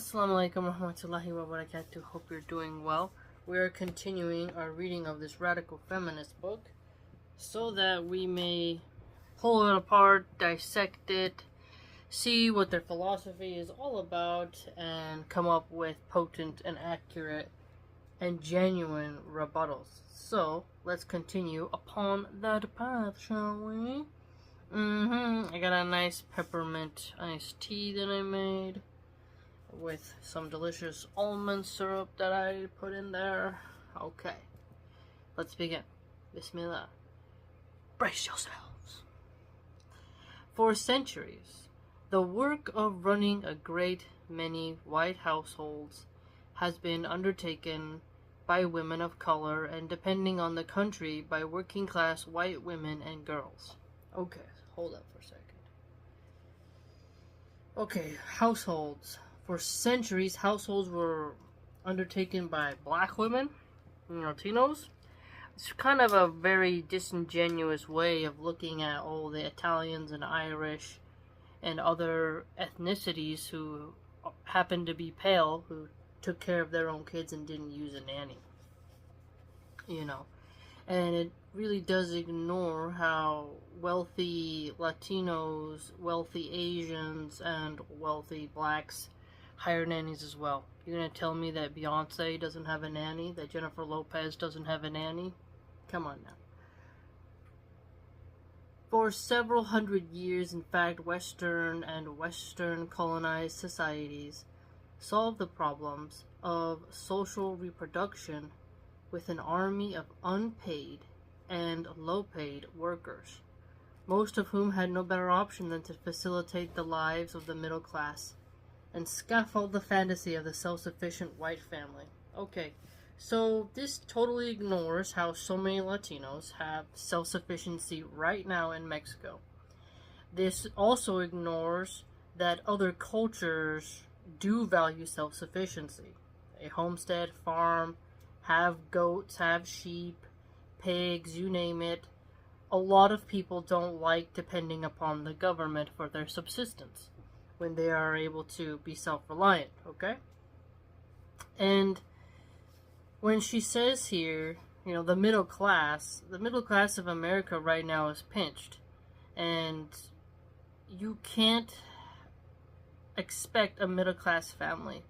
Assalamu alaikum warahmatullahi wabarakatuh. Hope you're doing well. We are continuing our reading of this radical feminist book so that we may pull it apart, dissect it, see what their philosophy is all about, and come up with potent and accurate and genuine rebuttals. So, let's continue upon that path, shall we? I got a nice peppermint iced tea that I made with some delicious almond syrup that I put in there. Okay, let's begin. Bismillah. Brace yourselves. For centuries, the work of running a great many white households has been undertaken by women of color and, depending on the country, by working class white women and girls. Okay, hold up for a second. Okay, households. For centuries, households were undertaken by black women, Latinos. It's kind of a very disingenuous way of looking at all the Italians and Irish and other ethnicities who happened to be pale, who took care of their own kids and didn't use a nanny. And it really does ignore how wealthy Latinos, wealthy Asians, and wealthy blacks hire nannies as well. You're gonna tell me that Beyonce doesn't have a nanny, that Jennifer Lopez doesn't have a nanny? Come on now. For several hundred years, in fact, Western and Western colonized societies solved the problems of social reproduction with an army of unpaid and low-paid workers, most of whom had no better option than to facilitate the lives of the middle class and scaffold the fantasy of the self-sufficient white family. Okay, so this totally ignores how so many Latinos have self-sufficiency right now in Mexico. This also ignores that other cultures do value self-sufficiency. A homestead, farm, have goats, have sheep, pigs, you name it. A lot of people don't like depending upon the government for their subsistence when they are able to be self-reliant, okay? And when she says here, the middle class of America right now is pinched. And you can't expect a middle class family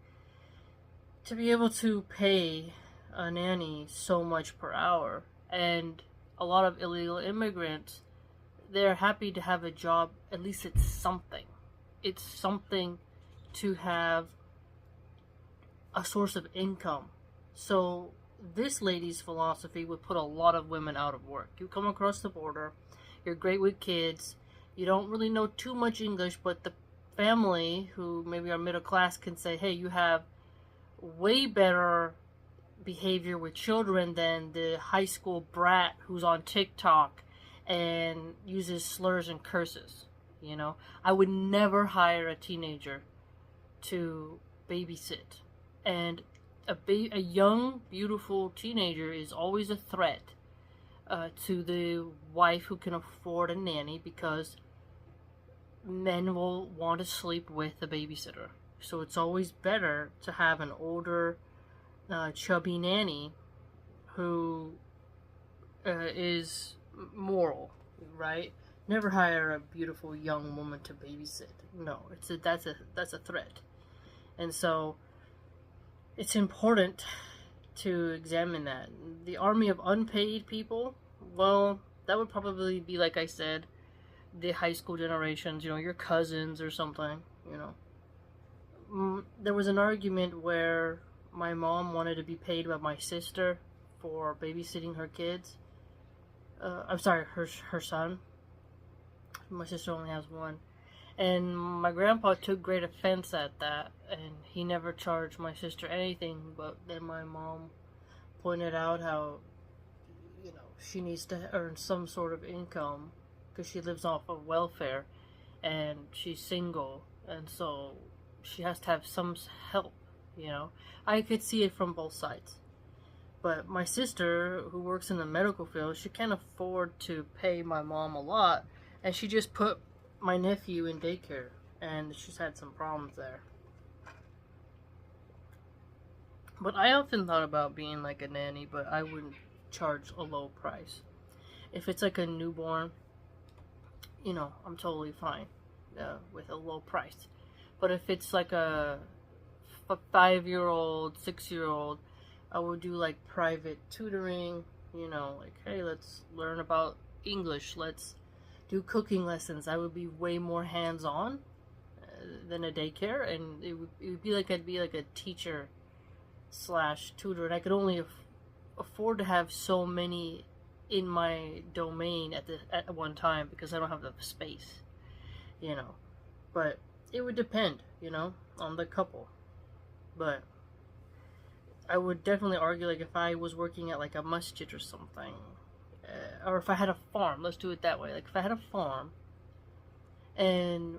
to be able to pay a nanny so much per hour. And a lot of illegal immigrants, they're happy to have a job. At least it's something. It's something to have a source of income. So this lady's philosophy would put a lot of women out of work. You come across the border, you're great with kids, you don't really know too much English, but the family, who maybe are middle class, can say, hey, you have way better behavior with children than the high school brat who's on TikTok and uses slurs and curses. I would never hire a teenager to babysit. And a young, beautiful teenager is always a threat to the wife who can afford a nanny, because men will want to sleep with a babysitter. So it's always better to have an older, chubby nanny who is moral, right? Never hire a beautiful young woman to babysit. No, that's a threat. And so it's important to examine that. The army of unpaid people, well, that would probably be, like I said, the high school generations, your cousins or something, There was an argument where my mom wanted to be paid by my sister for babysitting her kids. Her son. My sister only has one. And my grandpa took great offense at that, and he never charged my sister anything, but then my mom pointed out how, she needs to earn some sort of income because she lives off of welfare, and she's single, and so she has to have some help, I could see it from both sides. But my sister, who works in the medical field, she can't afford to pay my mom a lot, and she just put my nephew in daycare, and she's had some problems there. But I often thought about being like a nanny, but I wouldn't charge a low price. If it's like a newborn, I'm totally fine with a low price. But if it's like a 5-year-old, 6-year-old, I would do like private tutoring, like, hey, let's learn about English, let's do cooking lessons. I would be way more hands on than a daycare, and it would be like I'd be like a teacher slash tutor, and I could only afford to have so many in my domain at one time because I don't have the space, But it would depend, on the couple. But I would definitely argue, like, if I was working at like a masjid or something, or if I had a farm, let's do it that way. Like, if I had a farm and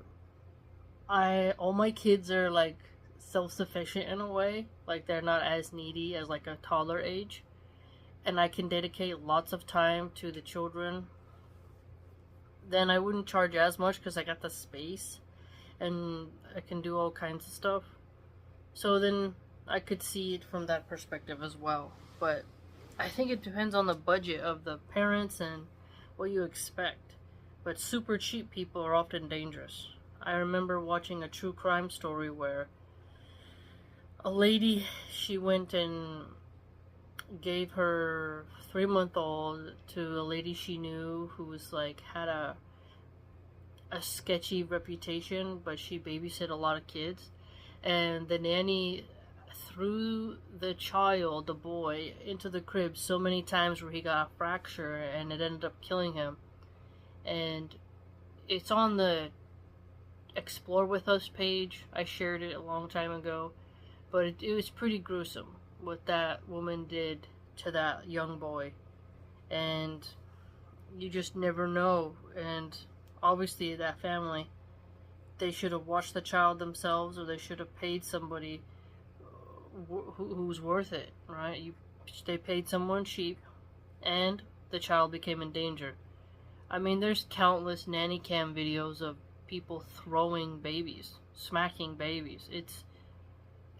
all my kids are like self-sufficient in a way, like they're not as needy as like a toddler age, and I can dedicate lots of time to the children, then I wouldn't charge as much because I got the space and I can do all kinds of stuff. So then I could see it from that perspective as well. But I think it depends on the budget of the parents and what you expect. But super cheap people are often dangerous. I remember watching a true crime story where a lady, she went and gave her 3-month-old to a lady she knew who was like had a sketchy reputation, but she babysit a lot of kids, and the nanny threw the child, the boy, into the crib so many times where he got a fracture and it ended up killing him. And it's on the Explore With Us page. I shared it a long time ago, but it was pretty gruesome what that woman did to that young boy, and you just never know. And obviously that family, they should have watched the child themselves, or they should have paid somebody who's worth it, right? They paid someone cheap, and the child became endangered. I mean, there's countless nanny cam videos of people throwing babies, smacking babies. It's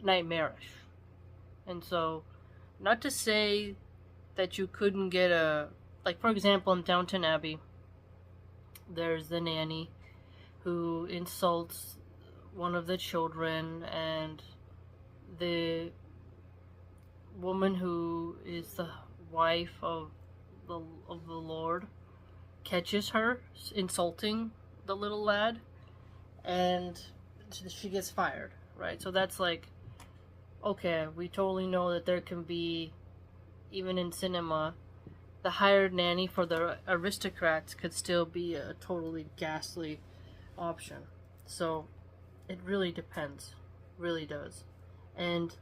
nightmarish. And so, not to say that you couldn't get like, for example, in Downton Abbey, there's the nanny who insults one of the children, and the woman who is the wife of the Lord catches her insulting the little lad, and she gets fired, right? So that's like, okay, we totally know that there can be, even in cinema, the hired nanny for the aristocrats could still be a totally ghastly option. So it really depends, really does. And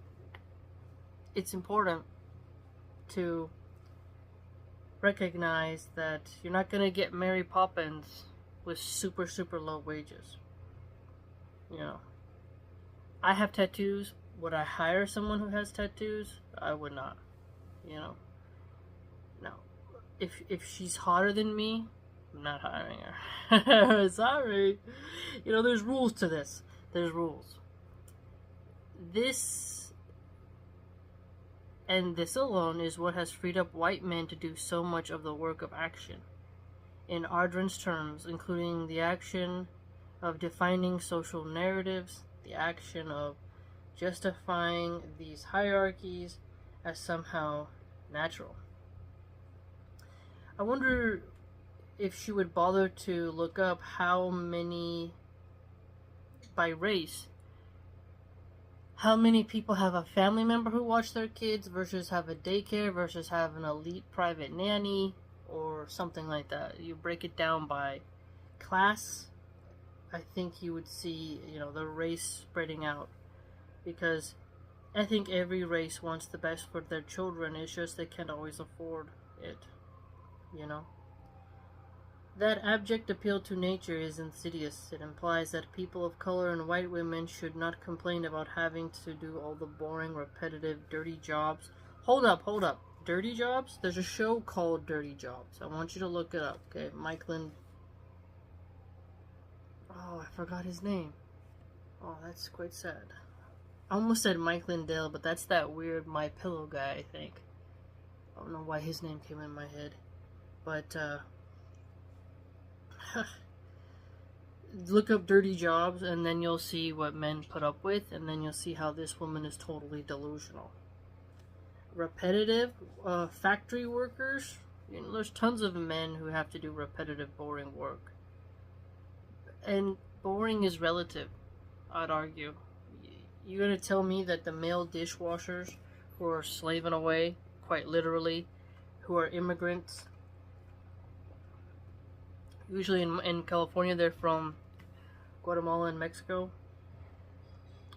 it's important to recognize that you're not going to get Mary Poppins with super, super low wages. I have tattoos. Would I hire someone who has tattoos? I would not. No. If she's hotter than me, I'm not hiring her. Sorry. There's rules to this. There's rules. This alone is what has freed up white men to do so much of the work of action. In Ardren's terms, including the action of defining social narratives, the action of justifying these hierarchies as somehow natural. I wonder if she would bother to look up how many, by race, how many people have a family member who watch their kids versus have a daycare versus have an elite private nanny or something like that. You break it down by class, I think you would see, the race spreading out. Because I think every race wants the best for their children. It's just they can't always afford it. That abject appeal to nature is insidious. It implies that people of color and white women should not complain about having to do all the boring, repetitive, dirty jobs. Hold up. Dirty jobs? There's a show called Dirty Jobs. I want you to look it up, okay? Michael. Oh, I forgot his name. Oh, that's quite sad. I almost said Mike Lindell, but that's that weird My Pillow guy, I think. I don't know why his name came in my head. But, look up dirty jobs, and then you'll see what men put up with, and then you'll see how this woman is totally delusional. Repetitive, factory workers, you know, there's tons of men who have to do repetitive, boring work. And boring is relative, I'd argue. You're going to tell me that the male dishwashers who are slaving away, quite literally, who are immigrants, usually in California, they're from Guatemala and Mexico,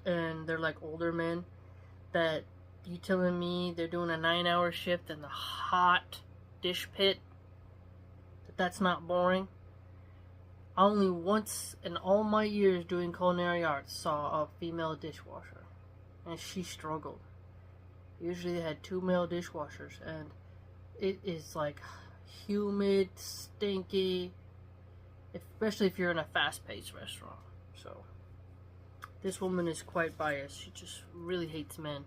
and they're like older men, that you telling me they're doing a 9-hour shift in the hot dish pit, that's not boring? I only once in all my years doing culinary arts saw a female dishwasher, and she struggled. Usually they had 2 male dishwashers, and it is like humid, stinky, especially if you're in a fast-paced restaurant. So this woman is quite biased. She just really hates men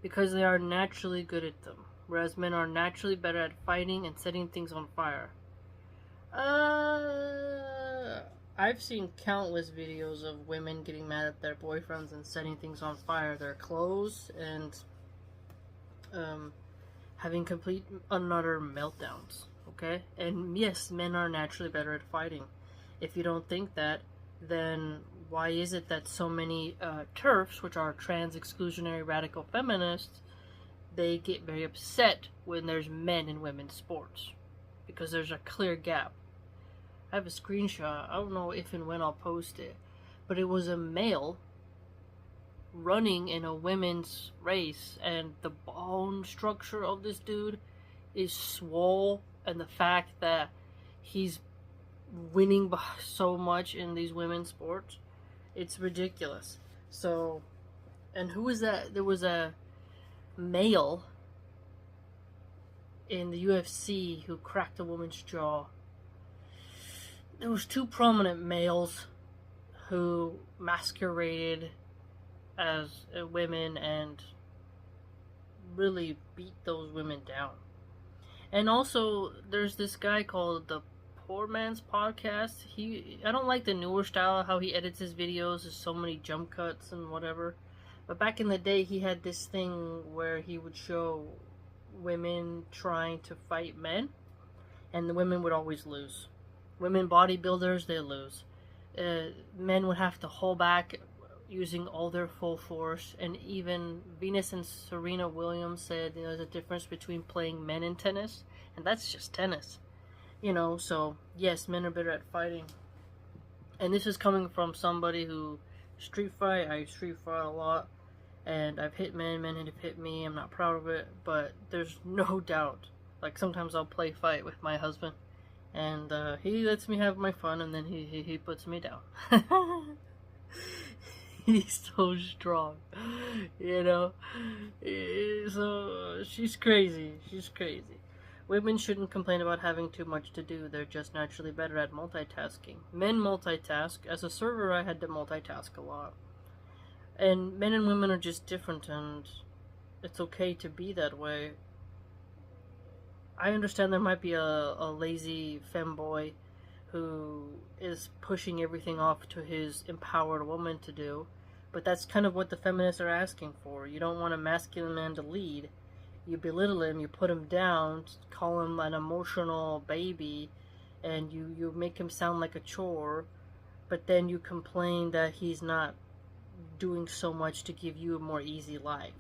because they are naturally good at them, whereas men are naturally better at fighting and setting things on fire. I've seen countless videos of women getting mad at their boyfriends and setting things on fire, their clothes, and having complete and utter meltdowns, okay? And yes, men are naturally better at fighting. If you don't think that, then why is it that so many TERFs, which are trans exclusionary radical feminists, they get very upset when there's men in women's sports? Because there's a clear gap. I have a screenshot. I don't know if and when I'll post it, but it was a male running in a women's race, and the bone structure of this dude is swole, and the fact that he's winning by so much in these women's sports, it's ridiculous. So, and who was that? There was a male in the UFC who cracked a woman's jaw. There was 2 prominent males who masqueraded as women and really beat those women down. And also, there's this guy called the Poor Man's Podcast. I don't like the newer style, how he edits his videos. There's so many jump cuts and whatever. But back in the day, he had this thing where he would show women trying to fight men, and the women would always lose. Women bodybuilders, they lose. Men would have to hold back using all their full force, and even Venus and Serena Williams said, you know, there's a difference between playing men in tennis, and that's just tennis. You know, so yes, men are better at fighting. And this is coming from somebody who I street fight a lot, and I've hit men have hit me. I'm not proud of it, but there's no doubt. Like, sometimes I'll play fight with my husband, and he lets me have my fun, and then he puts me down. He's so strong, you know. So she's crazy. Women shouldn't complain about having too much to do. They're just naturally better at multitasking. Men multitask. As a server, I had to multitask a lot. And men and women are just different, and it's okay to be that way. I understand there might be a lazy femboy who is pushing everything off to his empowered woman to do, but that's kind of what the feminists are asking for. You don't want a masculine man to lead. You belittle him, you put him down, call him an emotional baby, and you make him sound like a chore, but then you complain that he's not doing so much to give you a more easy life.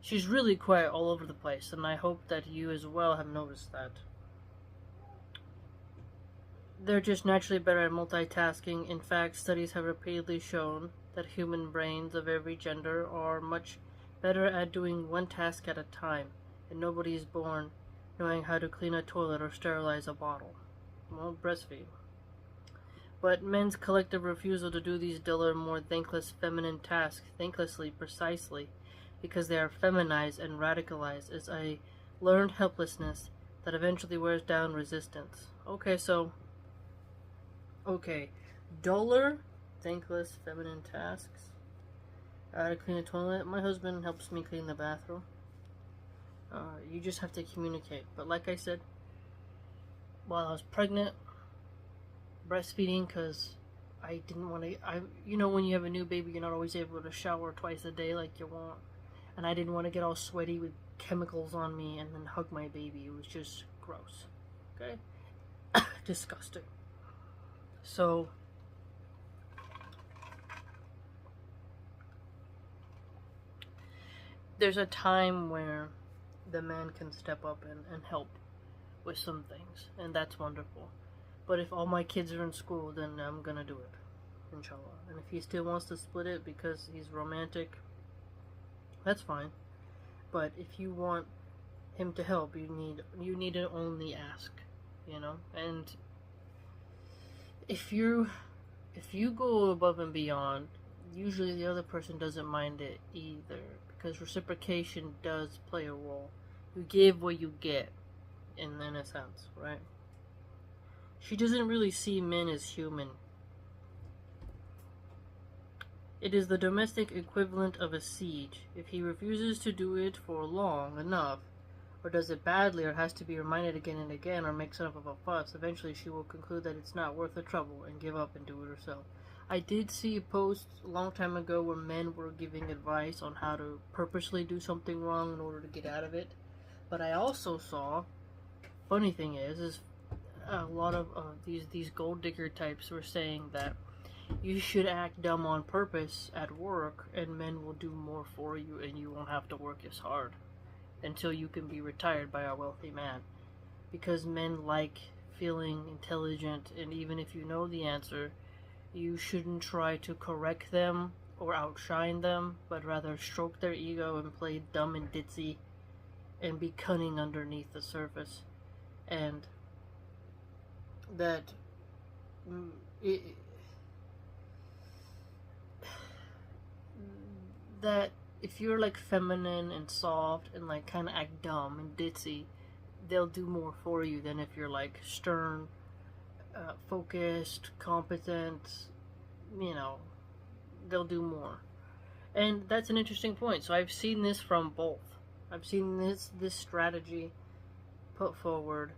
She's really quite all over the place, and I hope that you as well have noticed that. They're just naturally better at multitasking. In fact, studies have repeatedly shown that human brains of every gender are much better at doing one task at a time, and nobody is born knowing how to clean a toilet or sterilize a bottle. Well, breastfeed. But men's collective refusal to do these duller, more thankless feminine tasks thanklessly, precisely, because they are feminized and radicalized, is a learned helplessness that eventually wears down resistance. Okay, duller, thankless feminine tasks. How to clean the toilet? My husband helps me clean the bathroom. You just have to communicate. But like I said, while I was pregnant, breastfeeding, because I didn't want to. When you have a new baby, you're not always able to shower twice a day like you want, and I didn't want to get all sweaty with chemicals on me and then hug my baby. It was just gross. Okay, disgusting. So there's a time where the man can step up and help with some things, and that's wonderful. But if all my kids are in school, then I'm gonna do it, inshallah. And if he still wants to split it because he's romantic, that's fine. But if you want him to help, you need to only ask, And if you go above and beyond, usually the other person doesn't mind it either, because reciprocation does play a role. You give what you get, in a sense, right? She doesn't really see men as human. It is the domestic equivalent of a siege. If he refuses to do it for long enough, or does it badly, or has to be reminded again and again, or makes enough of a fuss, eventually she will conclude that it's not worth the trouble and give up and do it herself. I did see a post a long time ago where men were giving advice on how to purposely do something wrong in order to get out of it. But I also saw, funny thing is a lot of these gold digger types were saying that you should act dumb on purpose at work, and men will do more for you, and you won't have to work as hard until you can be retired by a wealthy man. Because men like feeling intelligent, and even if you know the answer, you shouldn't try to correct them or outshine them, but rather stroke their ego and play dumb and ditzy and be cunning underneath the surface. And that that if you're like feminine and soft and like kind of act dumb and ditzy, they'll do more for you than if you're like stern, focused, competent. They'll do more. And that's an interesting point. So I've seen this from both. I've seen this strategy put forward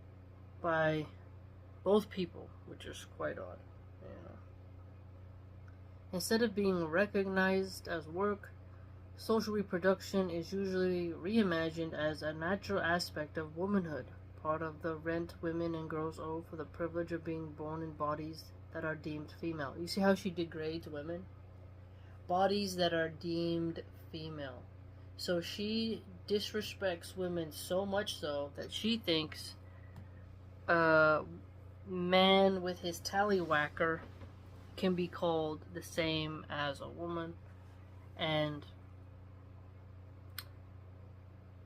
by both people, which is quite odd. Instead of being recognized as work, social reproduction is usually reimagined as a natural aspect of womanhood, part of the rent women and girls owe for the privilege of being born in bodies that are deemed female. You see how she degrades women? Bodies that are deemed female. So she disrespects women so much so that she thinks a man with his tallywhacker can be called the same as a woman, and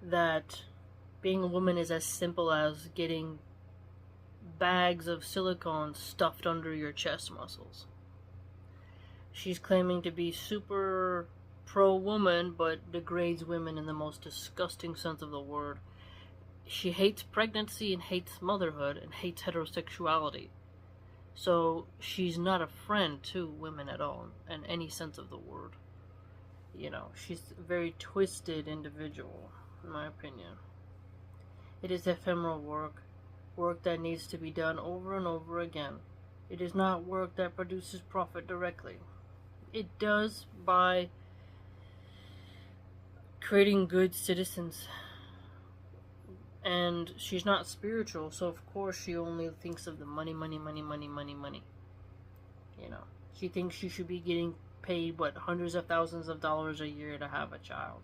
that being a woman is as simple as getting bags of silicone stuffed under your chest muscles. She's claiming to be super pro-woman, but degrades women in the most disgusting sense of the word. She hates pregnancy and hates motherhood and hates heterosexuality. So she's not a friend to women at all, in any sense of the word. She's a very twisted individual, in my opinion. It is ephemeral work that needs to be done over and over again. It is not work that produces profit directly. It does by creating good citizens. And she's not spiritual, so of course she only thinks of the money. She thinks she should be getting paid, hundreds of thousands of dollars a year to have a child.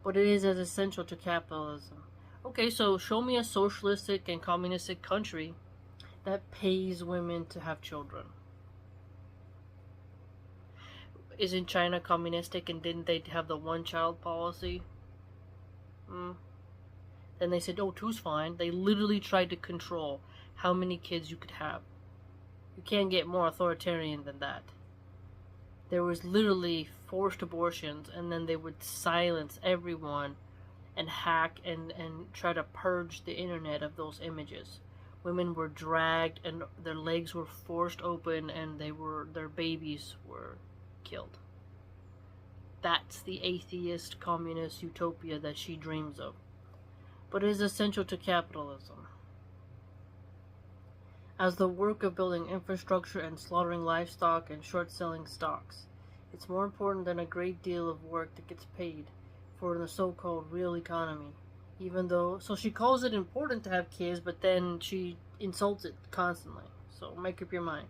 But it is as essential to capitalism. Okay, so show me a socialistic and communistic country that pays women to have children. Isn't China communistic, and didn't they have the one-child policy? Then they said, two's fine. They literally tried to control how many kids you could have. You can't get more authoritarian than that. There was literally forced abortions, and then they would silence everyone and hack and try to purge the internet of those images. Women were dragged and their legs were forced open, and their babies were killed. that's the atheist communist utopia that she dreams of, but it is essential to capitalism. As the work of building infrastructure and slaughtering livestock and short-selling stocks, it's more important than a great deal of work that gets paid for in the so-called real economy. Even though, so she calls it important to have kids, but then she insults it constantly. So make up your mind.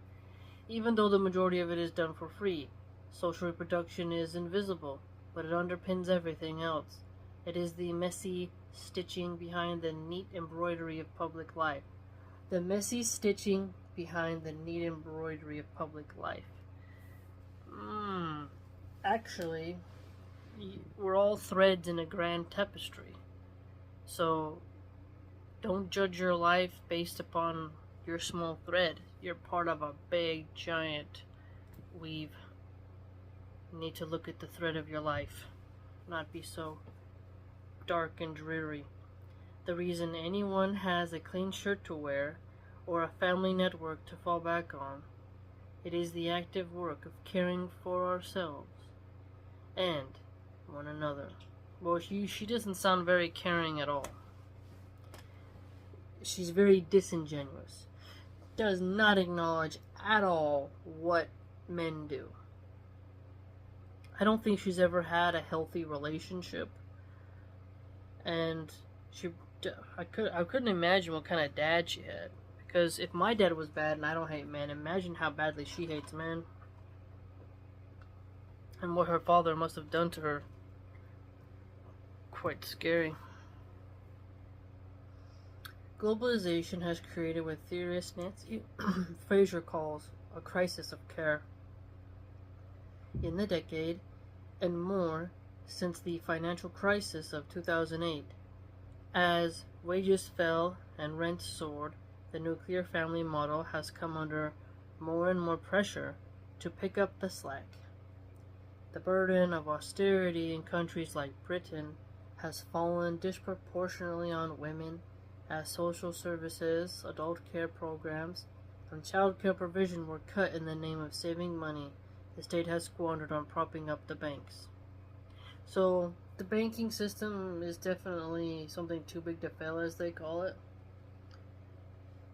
Even though the majority of it is done for free, social reproduction is invisible, but it underpins everything else. It is the messy stitching behind the neat embroidery of public life. The messy stitching behind the neat embroidery of public life. Actually, we're all threads in a grand tapestry. So, don't judge your life based upon your small thread. You're part of a big, giant weave. You need to look at the thread of your life, not be so dark and dreary. The reason anyone has a clean shirt to wear or a family network to fall back on, it is the active work of caring for ourselves and one another. Well, she doesn't sound very caring at all. She's very disingenuous. Does not acknowledge at all what men do. I don't think she's ever had a healthy relationship, and I couldn't imagine what kind of dad she had. Because if my dad was bad and I don't hate men, imagine how badly she hates men. And what her father must have done to her. Quite scary. Globalization has created what theorist Nancy Fraser calls a crisis of care. In the decade and more since the financial crisis of 2008, as wages fell and rents soared, the nuclear family model has come under more and more pressure to pick up the slack. The burden of austerity in countries like Britain has fallen disproportionately on women, as social services, adult care programs, and child care provision were cut in the name of saving money the state has squandered on propping up the banks. So, the banking system is definitely something too big to fail, as they call it.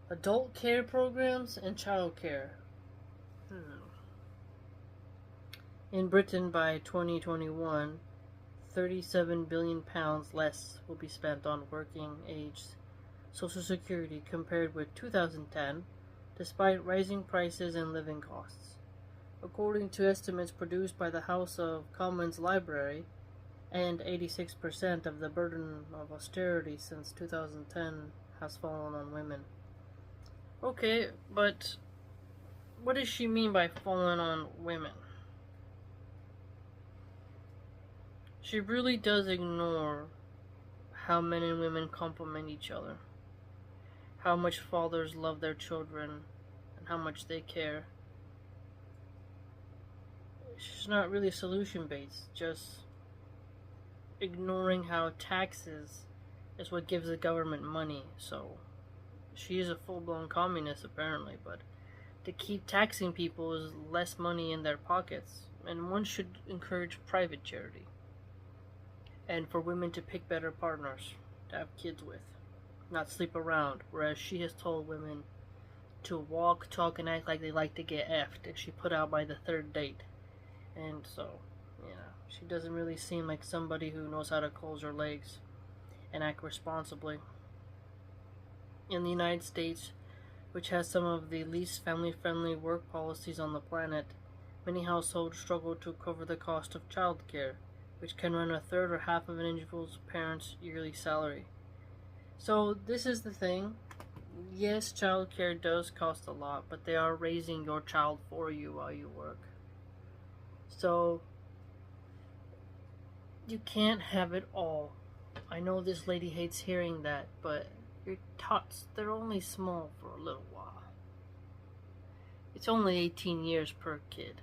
Adult care programs and child care. In Britain by 2021, £37 billion less will be spent on working age Social Security compared with 2010, despite rising prices and living costs. According to estimates produced by the House of Commons Library, and 86% of the burden of austerity since 2010 has fallen on women. Okay, but what does she mean by falling on women? She really does ignore how men and women complement each other, how much fathers love their children, and how much they care. She's not really solution-based, just ignoring how taxes is what gives the government money. So she is a full-blown communist apparently, but to keep taxing people is less money in their pockets, and one should encourage private charity. And for women to pick better partners to have kids with, not sleep around, whereas she has told women to walk, talk, and act like they like to get effed, and she put out by the third date. And so, she doesn't really seem like somebody who knows how to close her legs and act responsibly. In the United States, which has some of the least family-friendly work policies on the planet, many households struggle to cover the cost of child care, which can run a third or half of an individual's parents' yearly salary. So this is the thing. Yes, child care does cost a lot, but they are raising your child for you while you work. So you can't have it all. I know this lady hates hearing that, but your tots, they're only small for a little while. It's only 18 years per kid.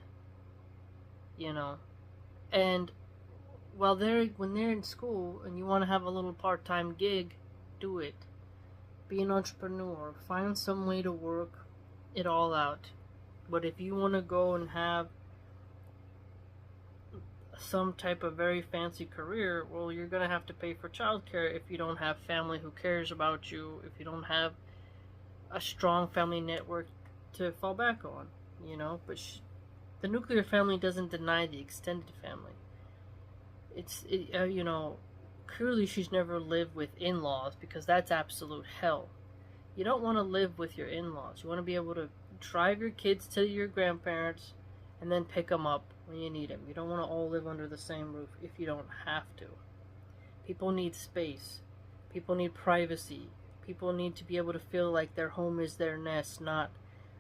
And when they're in school and you want to have a little part-time gig, do it. Be an entrepreneur. Find some way to work it all out. But if you want to go and have some type of very fancy career, well, you're going to have to pay for childcare if you don't have family who cares about you, if you don't have a strong family network to fall back on, But the nuclear family doesn't deny the extended family. Clearly she's never lived with in-laws because that's absolute hell. You don't want to live with your in-laws. You want to be able to drive your kids to your grandparents and then pick them up when you need them. You don't want to all live under the same roof if you don't have to. People need space. People need privacy. People need to be able to feel like their home is their nest, not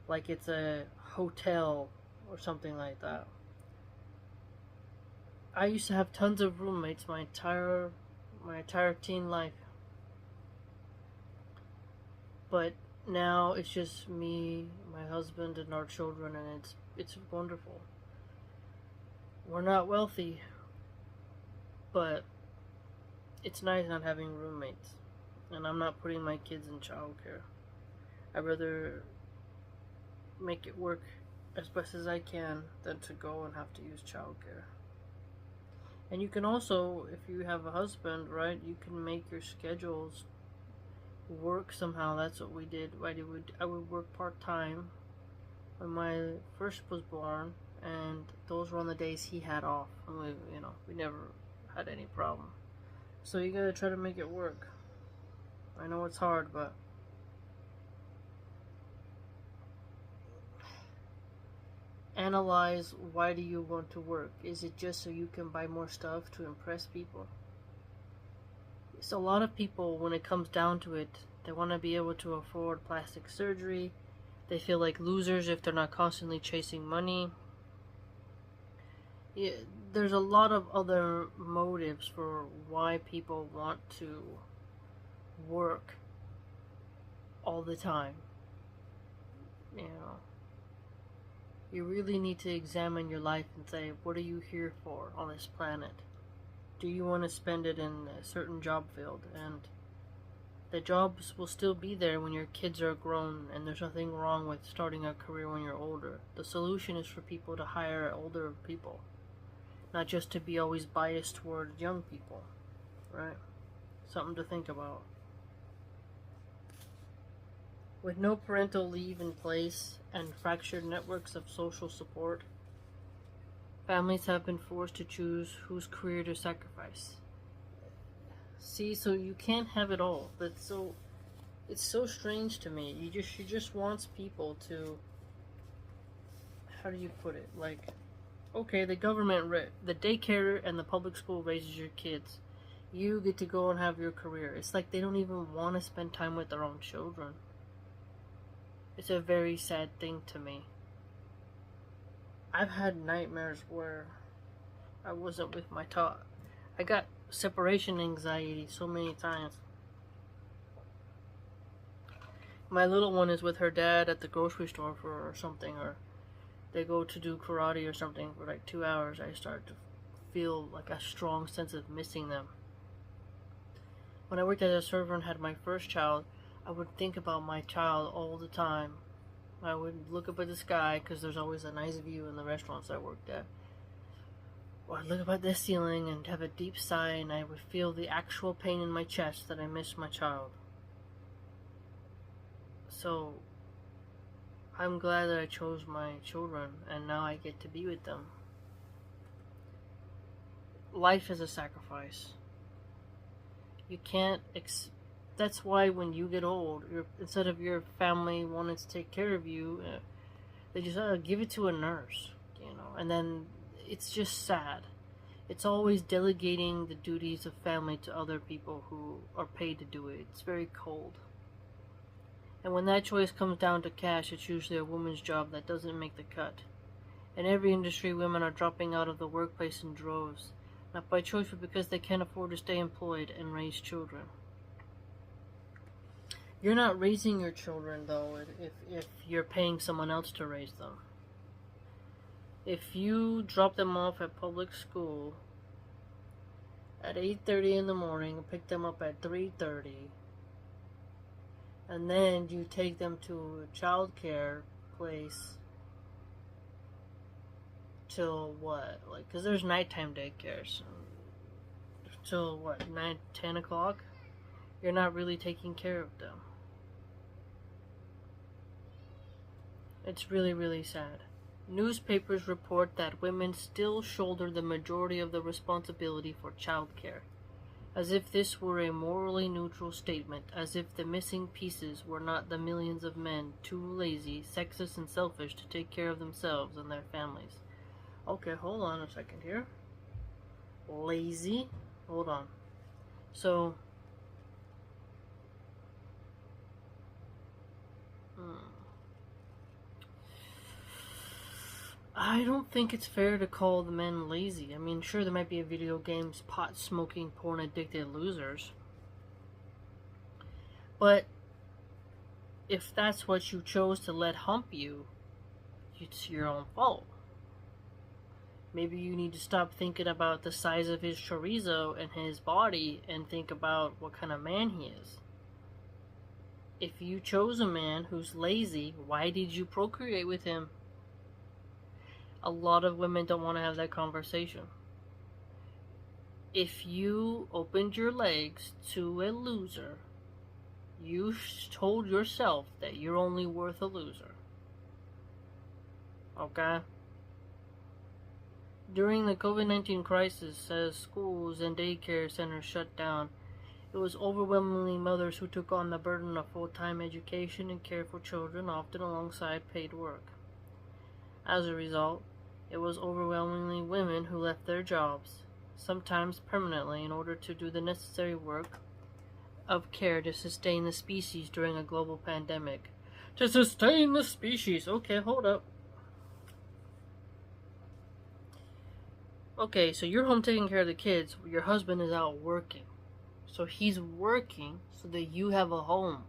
like it's a hotel or something like that. I used to have tons of roommates my entire teen life. But now it's just me, my husband, and our children, and it's wonderful. We're not wealthy, but it's nice not having roommates. And I'm not putting my kids in childcare. I'd rather make it work as best as I can than to go and have to use childcare. And you can also, if you have a husband, right, you can make your schedules work somehow. That's what we did. I would work part-time when my first was born, and those were on the days he had off. And we never had any problem. So you gotta try to make it work. I know it's hard, but analyze, why do you want to work? Is it just so you can buy more stuff to impress people? So a lot of people, when it comes down to it, they want to be able to afford plastic surgery. They feel like losers if they're not constantly chasing money. There's a lot of other motives for why people want to work all the time. You really need to examine your life and say, what are you here for on this planet? Do you want to spend it in a certain job field? And the jobs will still be there when your kids are grown, and there's nothing wrong with starting a career when you're older. The solution is for people to hire older people, not just to be always biased toward young people, right? Something to think about. With no parental leave in place and fractured networks of social support, families have been forced to choose whose career to sacrifice. See, so you can't have it all. It's so strange to me. She just wants people to, how do you put it? Like, okay, the government, the daycare and the public school raises your kids. You get to go and have your career. It's like they don't even want to spend time with their own children. It's a very sad thing to me. I've had nightmares where I wasn't with my child. I got separation anxiety so many times. My little one is with her dad at the grocery store or something, or they go to do karate or something for like 2 hours. I start to feel like a strong sense of missing them. When I worked as a server and had my first child, I would think about my child all the time. I would look up at the sky because there's always a nice view in the restaurants I worked at. Or I'd look up at the ceiling and have a deep sigh, and I would feel the actual pain in my chest that I missed my child. So I'm glad that I chose my children, and now I get to be with them. Life is a sacrifice. You can't that's why when you get old, instead of your family wanting to take care of you, they just give it to a nurse, and then it's just sad. It's always delegating the duties of family to other people who are paid to do it. It's very cold. And when that choice comes down to cash, it's usually a woman's job that doesn't make the cut. In every industry, women are dropping out of the workplace in droves, not by choice, but because they can't afford to stay employed and raise children. You're not raising your children, though, if you're paying someone else to raise them. If you drop them off at public school at 8:30 in the morning and pick them up at 3:30, and then you take them to a child care place till what? Like, because there's nighttime daycare, so till what, 9, 10 o'clock? You're not really taking care of them. It's really, really sad. Newspapers report that women still shoulder the majority of the responsibility for childcare, as if this were a morally neutral statement, as if the missing pieces were not the millions of men too lazy, sexist, and selfish to take care of themselves and their families. Okay, hold on a second here. Lazy? Hold on. So, I don't think it's fair to call the men lazy. I mean, sure, there might be video games, pot smoking, porn addicted losers. But if that's what you chose to let hump you, it's your own fault. Maybe you need to stop thinking about the size of his chorizo and his body and think about what kind of man he is. If you chose a man who's lazy, why did you procreate with him? A lot of women don't want to have that conversation. If you opened your legs to a loser, you told yourself that you're only worth a loser. Okay? During the COVID-19 crisis, as schools and daycare centers shut down, it was overwhelmingly mothers who took on the burden of full-time education and care for children, often alongside paid work. As a result, it was overwhelmingly women who left their jobs, sometimes permanently, in order to do the necessary work of care to sustain the species during a global pandemic. To sustain the species! Okay, hold up. Okay, so you're home taking care of the kids, your husband is out working. So he's working so that you have a home.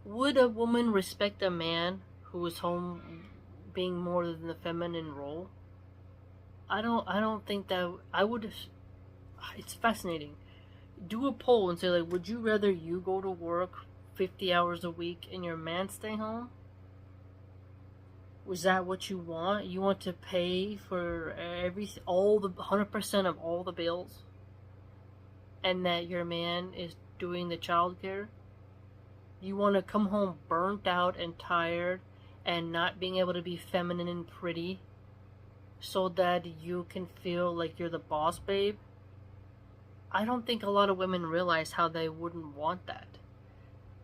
Would a woman respect a man who is home being more than the feminine role? I don't think that I would. It's fascinating. Do a poll and say, like, would you rather you go to work 50 hours a week and your man stay home? Was that what you want? You want to pay for all the 100% of all the bills, and that your man is doing the childcare? You want to come home burnt out and tired and not being able to be feminine and pretty so that you can feel like you're the boss babe? I don't think a lot of women realize how they wouldn't want that.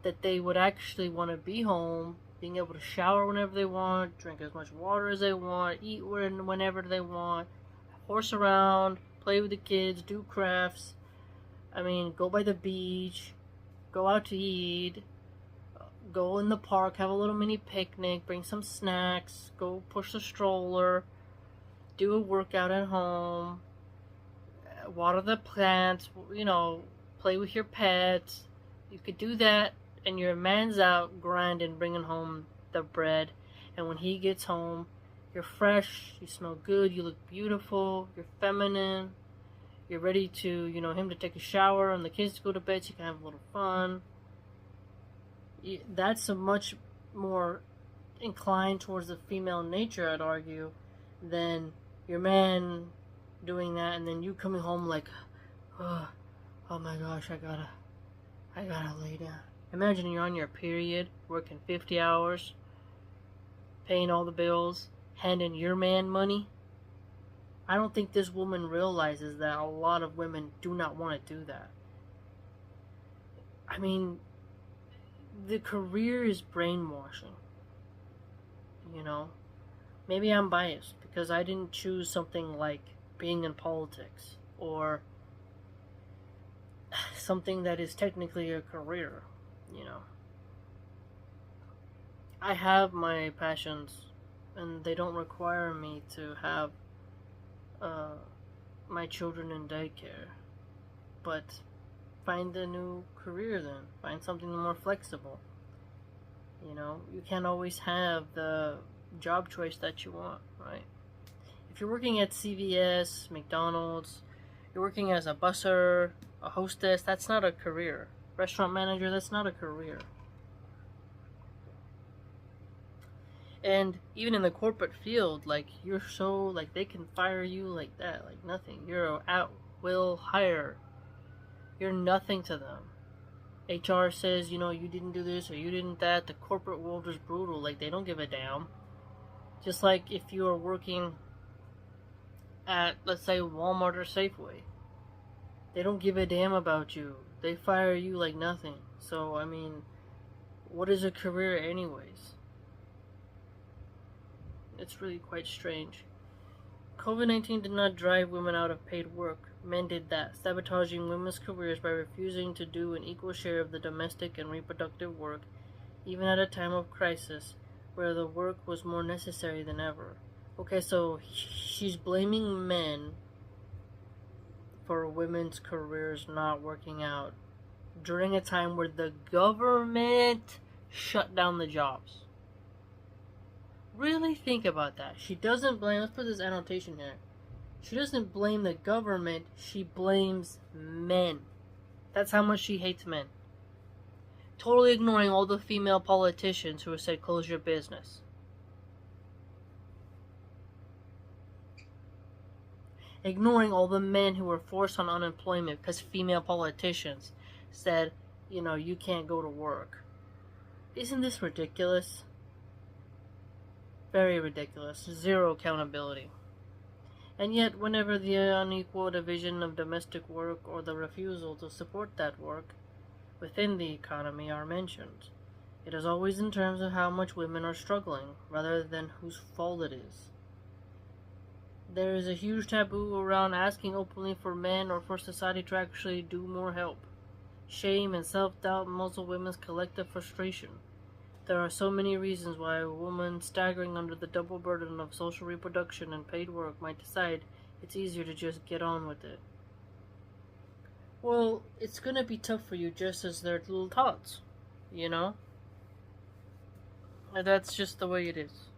That they would actually want to be home, being able to shower whenever they want, drink as much water as they want, eat whenever they want, horse around, play with the kids, do crafts. I mean, go by the beach, go out to eat, go in the park, have a little mini picnic, bring some snacks, go push the stroller, do a workout at home, water the plants, play with your pets. You could do that, and your man's out grinding, bringing home the bread, and when he gets home, you're fresh, you smell good, you look beautiful, you're feminine, you're ready to, him to take a shower and the kids to go to bed so you can have a little fun. That's a much more inclined towards the female nature, I'd argue, than your man doing that and then you coming home like, oh my gosh, I gotta lay down. Imagine you're on your period, working 50 hours, paying all the bills, handing your man money. I don't think this woman realizes that a lot of women do not want to do that. I mean, the career is brainwashing. Maybe I'm biased because I didn't choose something like being in politics or something that is technically a career. I have my passions and they don't require me to have my children in daycare. But find a new career then. Find something more flexible. You can't always have the job choice that you want, right? If you're working at CVS, McDonald's, you're working as a busser, a hostess, that's not a career. Restaurant manager, that's not a career. And even in the corporate field, like, you're so, like, they can fire you like that, like nothing. You're at will hire. You're nothing to them. HR says, you know, you didn't do this or you didn't that. The corporate world is brutal. Like, they don't give a damn. Just like if you are working at, let's say, Walmart or Safeway, they don't give a damn about you. They fire you like nothing. So, I mean, what is a career anyways? It's really quite strange. COVID-19 did not drive women out of paid work. Men did that, sabotaging women's careers by refusing to do an equal share of the domestic and reproductive work, even at a time of crisis where the work was more necessary than ever. Okay, so she's blaming men for women's careers not working out during a time where the government shut down the jobs. Really think about that. She doesn't blame, let's put this annotation here. She doesn't blame the government, she blames men. That's how much she hates men. Totally ignoring all the female politicians who have said, close your business. Ignoring all the men who were forced on unemployment because female politicians said, you know, you can't go to work. Isn't this ridiculous? Very ridiculous. Zero accountability. And yet, whenever the unequal division of domestic work or the refusal to support that work within the economy are mentioned, it is always in terms of how much women are struggling, rather than whose fault it is. There is a huge taboo around asking openly for men or for society to actually do more help. Shame and self-doubt muzzle women's collective frustration. There are so many reasons why a woman staggering under the double burden of social reproduction and paid work might decide it's easier to just get on with it. Well, it's gonna be tough for you just as their little tots, you know? And that's just the way it is.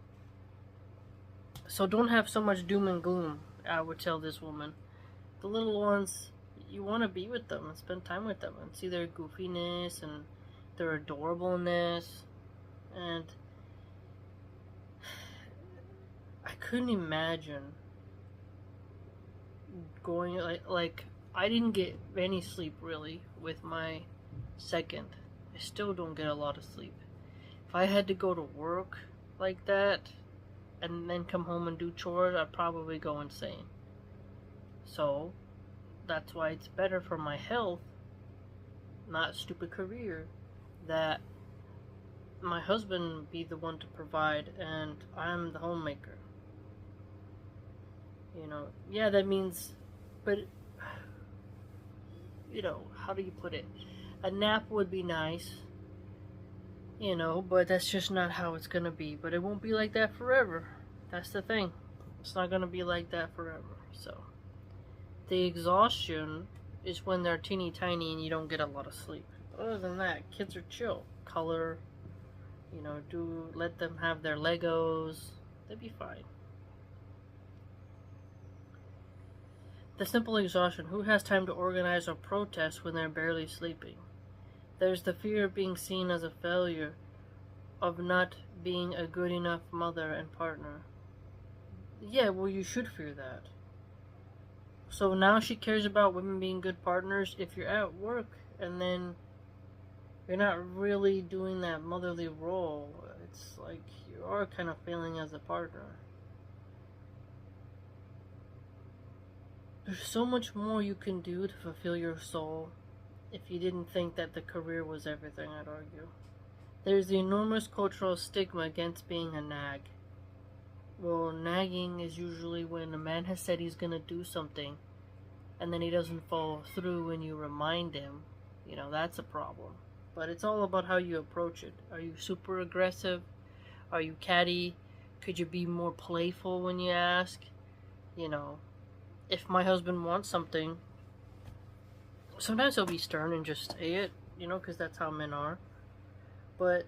So don't have so much doom and gloom, I would tell this woman. The little ones, you want to be with them and spend time with them and see their goofiness and their adorableness. And I couldn't imagine going, like I didn't get any sleep really with my second. I still don't get a lot of sleep. If I had to go to work like that and then come home and do chores, I'd probably go insane. So that's why it's better for my health, not stupid career, that my husband be the one to provide and I'm the homemaker. You know, yeah, that means, but, you know, how do you put it? A nap would be nice, you know, but that's just not how it's gonna be. But it won't be like that forever. That's the thing. It's not gonna be like that forever. So, the exhaustion is when they're teeny tiny and you don't get a lot of sleep. Other than that, kids are chill. Color, you know, let them have their Legos. They'd be fine. The simple exhaustion. Who has time to organize or protest when they're barely sleeping? There's the fear of being seen as a failure, of not being a good enough mother and partner. Yeah, well, you should fear that. So now she cares about women being good partners. If you're at work and then you're not really doing that motherly role, it's like you are kind of failing as a partner. There's so much more you can do to fulfill your soul if you didn't think that the career was everything, I'd argue. There's the enormous cultural stigma against being a nag. Well, nagging is usually when a man has said he's gonna do something and then he doesn't follow through when you remind him. You know, that's a problem. But it's all about how you approach it. Are you super aggressive? Are you catty? Could you be more playful when you ask? You know, if my husband wants something, sometimes he'll be stern and just say it, you know, because that's how men are. But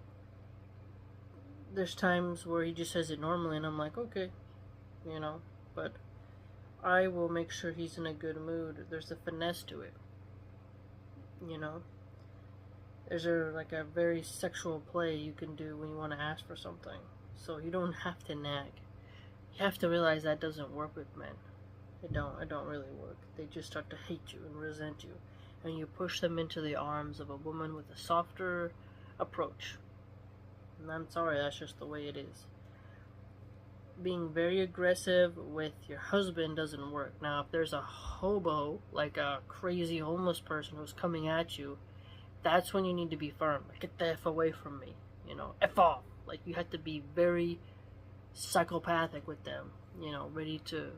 there's times where he just says it normally and I'm like, okay, you know, but I will make sure he's in a good mood. There's a finesse to it, you know. There's like a very sexual play you can do when you want to ask for something. So you don't have to nag. You have to realize that doesn't work with men. It don't really work. They just start to hate you and resent you. And you push them into the arms of a woman with a softer approach. And I'm sorry, that's just the way it is. Being very aggressive with your husband doesn't work. Now, if there's a hobo, like a crazy homeless person who's coming at you, that's when you need to be firm. Like, get the F away from me. F off. Like, you have to be very psychopathic with them. Ready to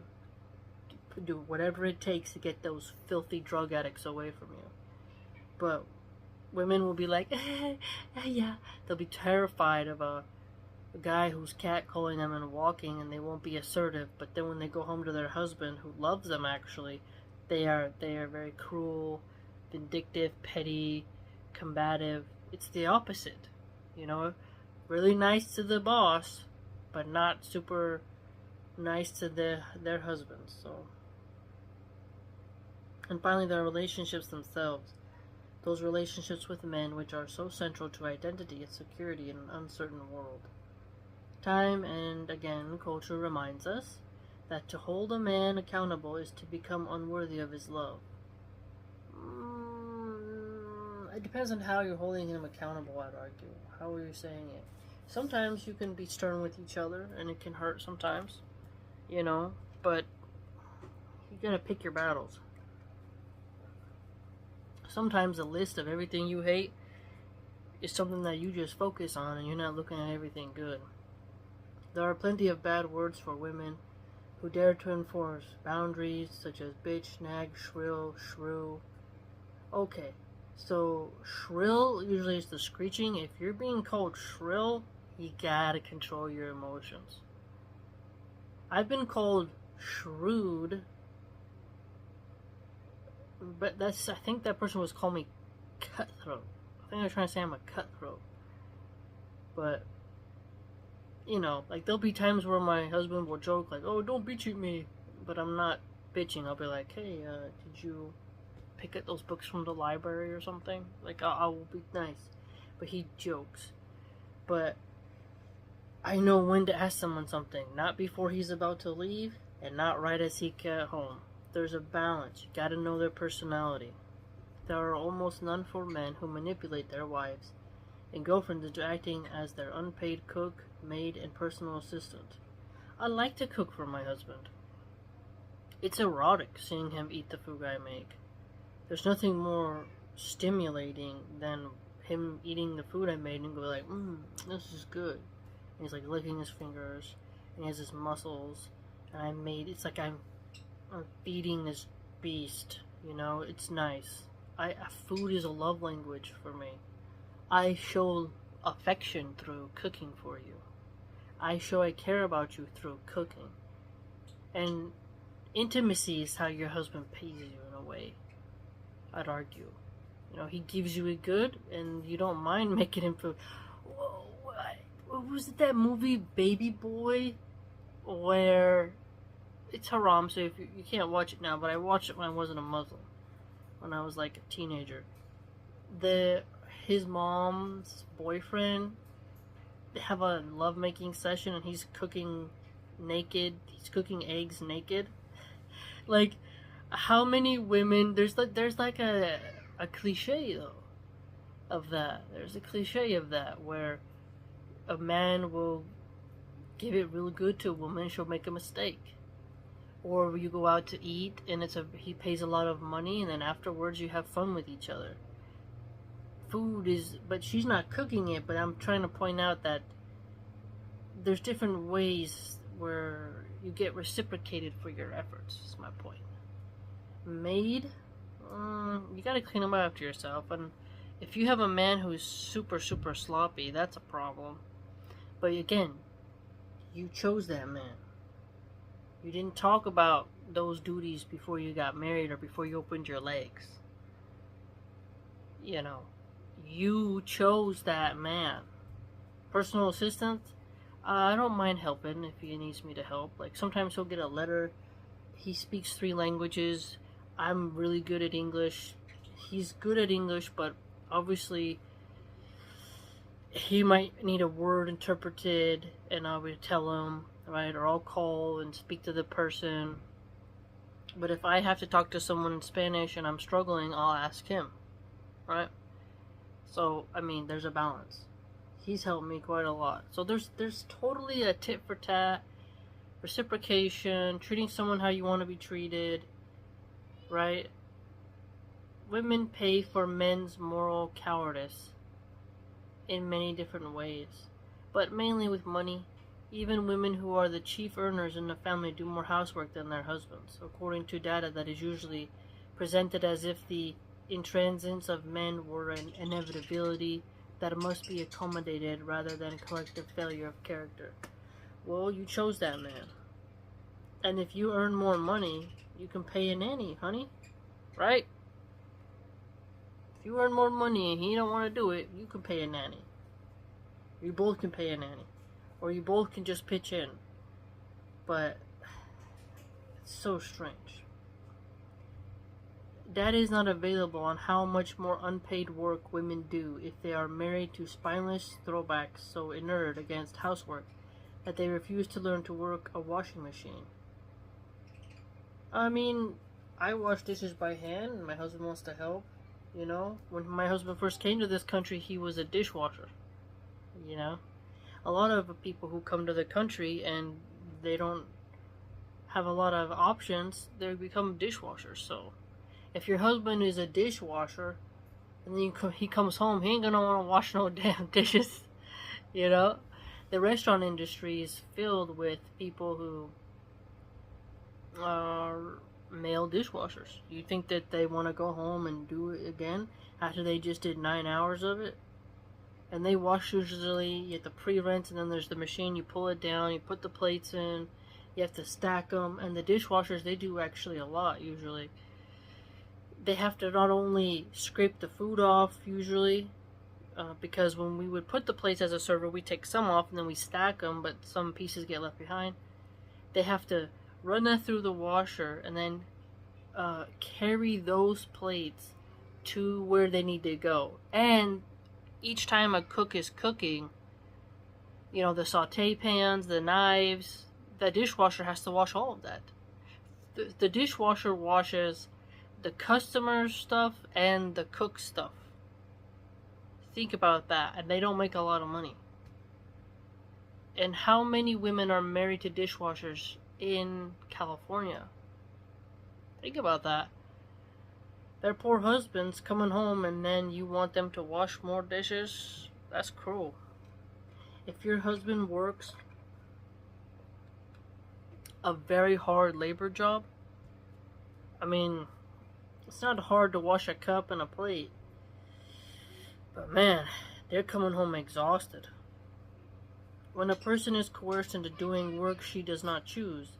do whatever it takes to get those filthy drug addicts away from you. But women will be like, yeah. They'll be terrified of a guy who's catcalling them and walking, and they won't be assertive. But then when they go home to their husband, who loves them actually, they are very cruel, vindictive, petty, combative. It's the opposite. Really nice to the boss, but not super nice to their husbands. So, and finally, their relationships themselves. Those relationships with men which are so central to identity and security in an uncertain world. Time and again, culture reminds us that to hold a man accountable is to become unworthy of his love. It depends on how you're holding him accountable, I'd argue. How are you saying it? Sometimes you can be stern with each other, and it can hurt sometimes, but you gotta pick your battles. Sometimes a list of everything you hate is something that you just focus on, and you're not looking at everything good. There are plenty of bad words for women who dare to enforce boundaries such as bitch, nag, shrill, shrew. Okay, so shrill usually is the screeching. If you're being called shrill, you gotta control your emotions. I've been called shrewd, but I think that person was calling me cutthroat. I think they're trying to say I'm a cutthroat. But, like there'll be times where my husband will joke like, oh, don't bitch at me. But I'm not bitching. I'll be like, hey, did you pick up those books from the library or something? Like, I will be nice. But he jokes. But I know when to ask someone something. Not before he's about to leave, and not right as he get home. There's a balance. You gotta know their personality. There are almost none for men who manipulate their wives and girlfriends into acting as their unpaid cook, maid, and personal assistant. I like to cook for my husband. It's erotic seeing him eat the food I make. There's nothing more stimulating than him eating the food I made and go like, this is good. And he's like licking his fingers, and he has his muscles, and it's like I'm feeding this beast, it's nice. Food is a love language for me. I show affection through cooking for you. I show I care about you through cooking. And intimacy is how your husband pays you in a way, I'd argue. He gives you a good, and you don't mind making him feel. What was it, that movie Baby Boy, where it's haram, so if you can't watch it now, but I watched it when I wasn't a Muslim, when I was like a teenager. His mom's boyfriend, they have a lovemaking session, and he's cooking naked. He's cooking eggs naked. Like, how many women? There's like a cliche though of that. There's a cliche of that where a man will give it real good to a woman, she'll make a mistake. Or you go out to eat and he pays a lot of money, and then afterwards you have fun with each other. But she's not cooking it, but I'm trying to point out that there's different ways where you get reciprocated for your efforts, is my point. Maid, you gotta clean them up after yourself, and if you have a man who's super, super sloppy, that's a problem. But again, you chose that man. You didn't talk about those duties before you got married or before you opened your legs. You chose that man. Personal assistant, I don't mind helping if he needs me to help. Like, sometimes he'll get a letter. He speaks 3 languages. I'm really good at English. He's good at English, but obviously he might need a word interpreted, and I would tell him, right, or I'll call and speak to the person. But if I have to talk to someone in Spanish and I'm struggling, I'll ask him, right? So, I mean, there's a balance. He's helped me quite a lot. So there's totally a tit for tat, reciprocation, treating someone how you want to be treated, right? Women pay for men's moral cowardice in many different ways, but mainly with money. Even women who are the chief earners in the family do more housework than their husbands, according to data that is usually presented as if the intransigence of men were an inevitability that must be accommodated rather than a collective failure of character. Well, you chose that man. And if you earn more money, you can pay a nanny, honey. Right? If you earn more money and he don't want to do it, you can pay a nanny. You both can pay a nanny. Or you both can just pitch in. But it's so strange. Data is not available on how much more unpaid work women do if they are married to spineless throwbacks so inert against housework that they refuse to learn to work a washing machine. I mean, I wash dishes by hand and my husband wants to help, you know? When my husband first came to this country, he was a dishwasher, you know? A lot of people who come to the country and they don't have a lot of options, they become dishwashers. So if your husband is a dishwasher and then he comes home, he ain't gonna want to wash no damn dishes, you know? The restaurant industry is filled with people who are male dishwashers. You think that they want to go home and do it again after they just did 9 hours of it? And they wash usually, you have to pre-rinse, and then there's the machine, you pull it down, you put the plates in, you have to stack them, and the dishwashers, they do actually a lot usually. They have to not only scrape the food off usually, because when we would put the plates as a server, we take some off and then we stack them, but some pieces get left behind. They have to run that through the washer and then carry those plates to where they need to go. And each time a cook is cooking, you know, the saute pans, the knives, the dishwasher has to wash all of that. The dishwasher washes the customer's stuff and the cook's stuff. Think about that. And they don't make a lot of money. And how many women are married to dishwashers in California? Think about that. Their poor husbands coming home and then you want them to wash more dishes? That's cruel. If your husband works a very hard labor job, I mean, it's not hard to wash a cup and a plate. But man, they're coming home exhausted. When a person is coerced into doing work she does not choose,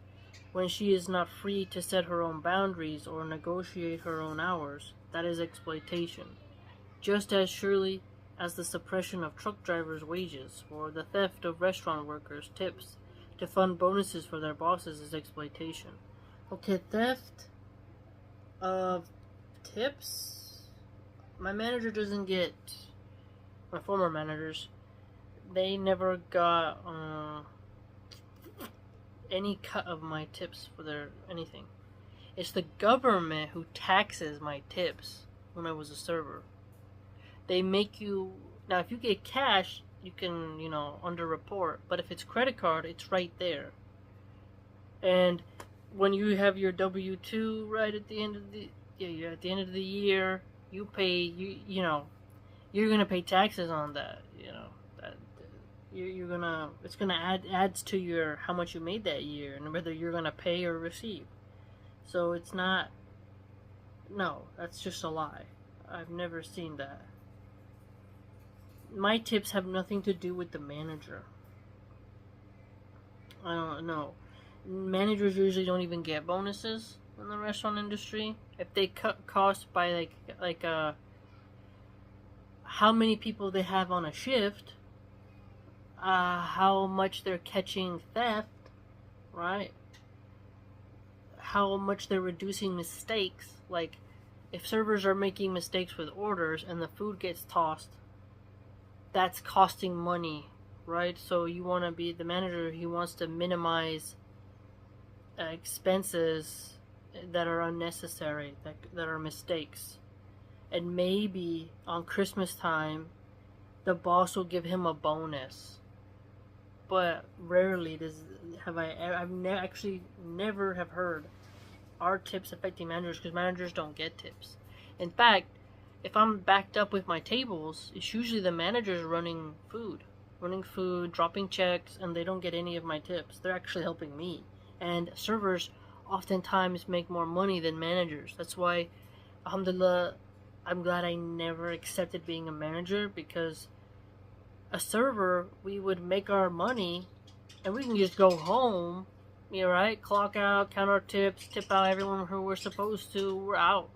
when she is not free to set her own boundaries or negotiate her own hours, that is exploitation. Just as surely as the suppression of truck drivers' wages or the theft of restaurant workers' tips to fund bonuses for their bosses is exploitation. Okay, theft of tips? My manager doesn't get... My former managers, they never got any cut of my tips for their anything. It's the government who taxes my tips when I was a server. They make you... Now, if you get cash, you can, you know, underreport. But if it's credit card, it's right there. And when you have your W-2 right at the end of the... Yeah, at the end of the year, you pay... You know... You're gonna pay taxes on that, you know. That you're gonna, it's gonna adds to your how much you made that year, and whether you're gonna pay or receive. So it's not. No, that's just a lie. I've never seen that. My tips have nothing to do with the manager. I don't know. Managers usually don't even get bonuses in the restaurant industry. If they cut costs by like how many people they have on a shift, how much they're catching theft, right? How much they're reducing mistakes. Like, if servers are making mistakes with orders and the food gets tossed, that's costing money, right? So you want to be the manager, he wants to minimize expenses that are unnecessary, that are mistakes. And maybe on Christmas time, the boss will give him a bonus. But rarely actually never have heard our tips affecting managers, because managers don't get tips. In fact, if I'm backed up with my tables, it's usually the managers running food, dropping checks, and they don't get any of my tips. They're actually helping me. And servers oftentimes make more money than managers. That's why, alhamdulillah, I'm glad I never accepted being a manager, because a server, we would make our money and we can just go home, right? Clock out, count our tips, tip out everyone who we're supposed to, we're out.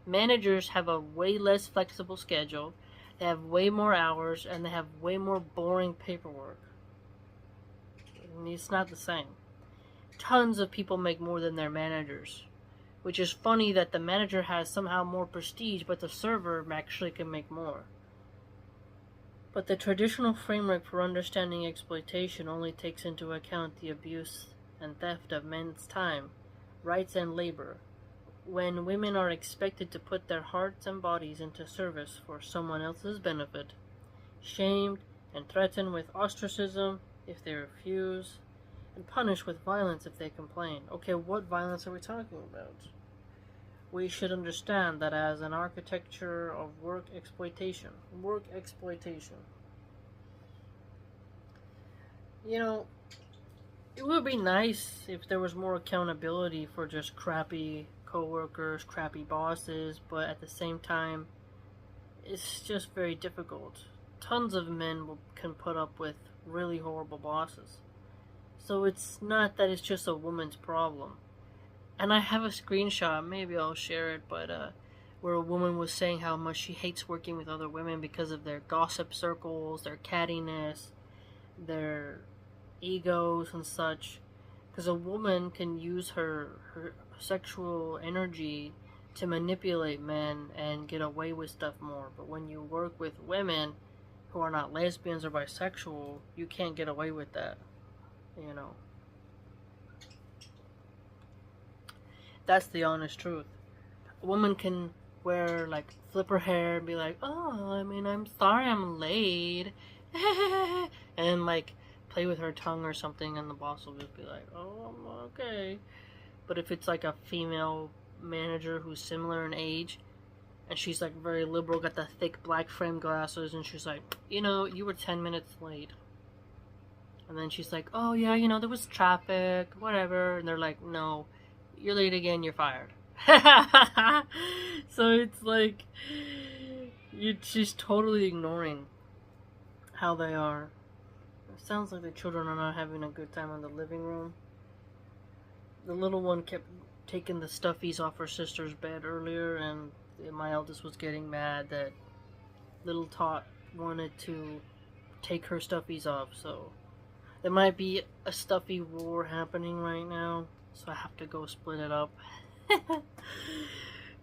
Managers have a way less flexible schedule, they have way more hours, and they have way more boring paperwork. And it's not the same. Tons of people make more than their managers, which is funny that the manager has somehow more prestige, but the server actually can make more. But the traditional framework for understanding exploitation only takes into account the abuse and theft of men's time, rights, and labor. When women are expected to put their hearts and bodies into service for someone else's benefit, shamed and threatened with ostracism if they refuse, and punished with violence if they complain. Okay, what violence are we talking about? We should understand that as an architecture of work exploitation. It would be nice if there was more accountability for just crappy coworkers, crappy bosses, but at the same time, it's just very difficult. Tons of men can put up with really horrible bosses. So it's not that it's just a woman's problem. And I have a screenshot, maybe I'll share it, but where a woman was saying how much she hates working with other women because of their gossip circles, their cattiness, their egos and such. Because a woman can use her sexual energy to manipulate men and get away with stuff more. But when you work with women who are not lesbians or bisexual, you can't get away with that. That's the honest truth. A woman can wear, flip her hair and be like, oh, I'm sorry I'm late. And, play with her tongue or something, and the boss will just be like, oh, okay. But if it's, a female manager who's similar in age, and she's, very liberal, got the thick black frame glasses, and she's like, you were 10 minutes late. And then she's like, oh, yeah, there was traffic, whatever. And they're like, no, you're late again, you're fired. So it's she's totally ignoring how they are. It sounds like the children are not having a good time in the living room. The little one kept taking the stuffies off her sister's bed earlier, and my eldest was getting mad that little Tot wanted to take her stuffies off. So there might be a stuffy war happening right now, so I have to go split it up.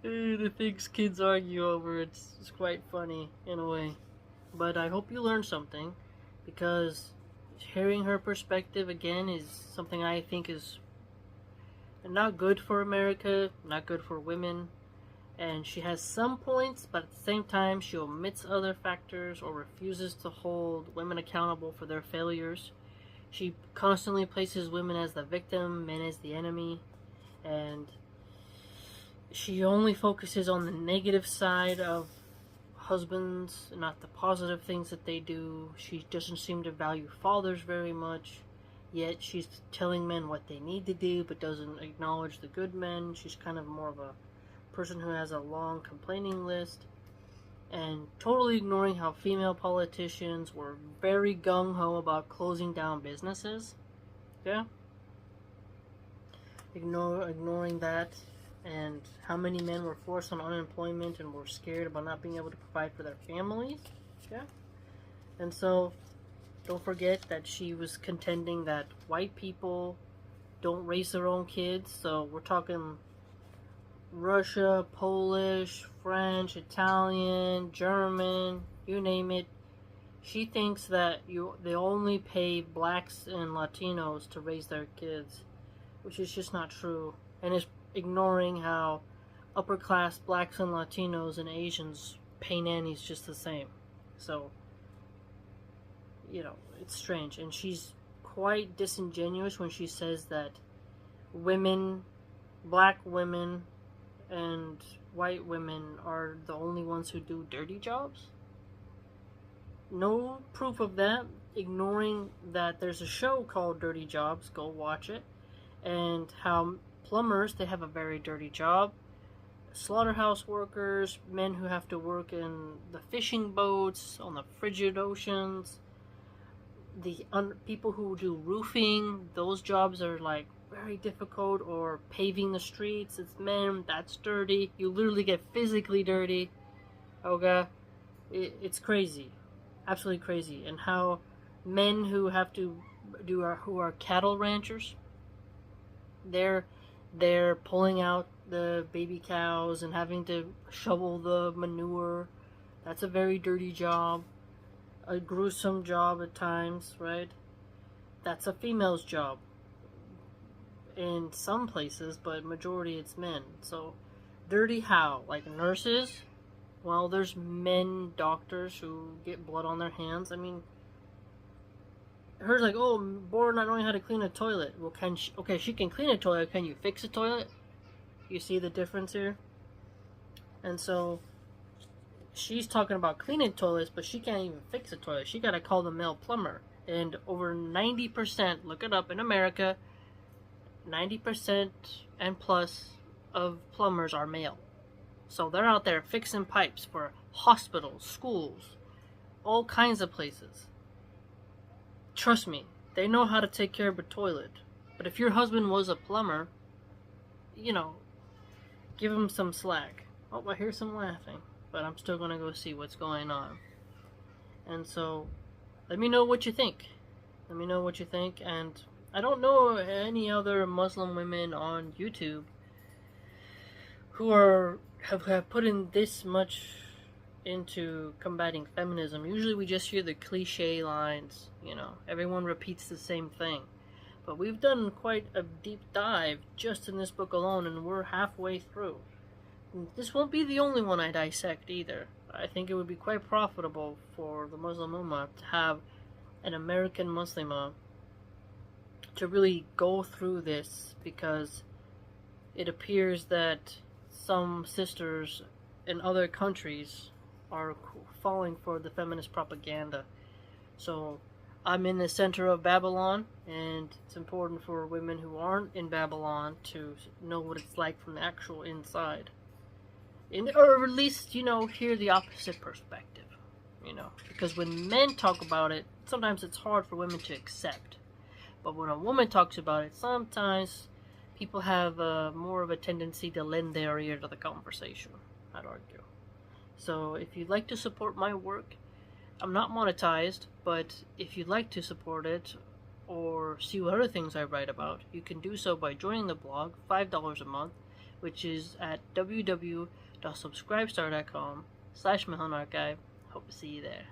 The things kids argue over, it's quite funny in a way. But I hope you learned something, because hearing her perspective again is something I think is not good for America, not good for women. And she has some points, but at the same time she omits other factors or refuses to hold women accountable for their failures. She constantly places women as the victim, men as the enemy, and she only focuses on the negative side of husbands, not the positive things that they do. She doesn't seem to value fathers very much, yet she's telling men what they need to do, but doesn't acknowledge the good men. She's kind of more of a person who has a long complaining list, and totally ignoring how female politicians were very gung-ho about closing down businesses. Yeah? Ignoring that, and how many men were forced on unemployment and were scared about not being able to provide for their families. Yeah? And so, don't forget that she was contending that white people don't raise their own kids. So we're talking Russia, Polish, French, Italian, German, you name it. She thinks that they only pay blacks and Latinos to raise their kids, which is just not true, and is ignoring how upper class blacks and Latinos and Asians pay nannies just the same. So, it's strange, and she's quite disingenuous when she says that black women and white women are the only ones who do dirty jobs. No proof of that, ignoring that there's a show called Dirty Jobs, go watch it, and how plumbers, they have a very dirty job. Slaughterhouse workers, men who have to work in the fishing boats, on the frigid oceans, the people who do roofing, those jobs are like very difficult, or paving the streets, it's men, that's dirty. You literally get physically dirty. Okay? It's crazy. Absolutely crazy. And how men who have to who are cattle ranchers, they're pulling out the baby cows and having to shovel the manure. That's a very dirty job, a gruesome job at times, right? That's a female's job in some places, but majority it's men. So dirty how? Like nurses? Well, there's men doctors who get blood on their hands. I mean, her's like, oh, I'm bored not knowing how to clean a toilet. Well, she can clean a toilet. Can you fix a toilet? You see the difference here? And so she's talking about cleaning toilets, but she can't even fix a toilet. She gotta call the male plumber. And over 90%, look it up, in America, 90% and plus of plumbers are male. So they're out there fixing pipes for hospitals, schools, all kinds of places. Trust me, they know how to take care of a toilet. But if your husband was a plumber, give him some slack. Oh, I hear some laughing, but I'm still going to go see what's going on. And so, let me know what you think. Let me know what you think. And I don't know any other Muslim women on YouTube who have put in this much into combating feminism. Usually we just hear the cliche lines, everyone repeats the same thing. But we've done quite a deep dive just in this book alone, and we're halfway through. This won't be the only one I dissect either. I think it would be quite profitable for the Muslim Ummah to have an American Muslima to really go through this, because it appears that some sisters in other countries are falling for the feminist propaganda. So I'm in the center of Babylon, and it's important for women who aren't in Babylon to know what it's like from the actual inside. Or at least, hear the opposite perspective. Because when men talk about it, sometimes it's hard for women to accept. But when a woman talks about it, sometimes people have more of a tendency to lend their ear to the conversation, I'd argue. So if you'd like to support my work, I'm not monetized, but if you'd like to support it or see what other things I write about, you can do so by joining the blog, $5 a month, which is at www.subscribestar.com/MilahanArchive. Hope to see you there.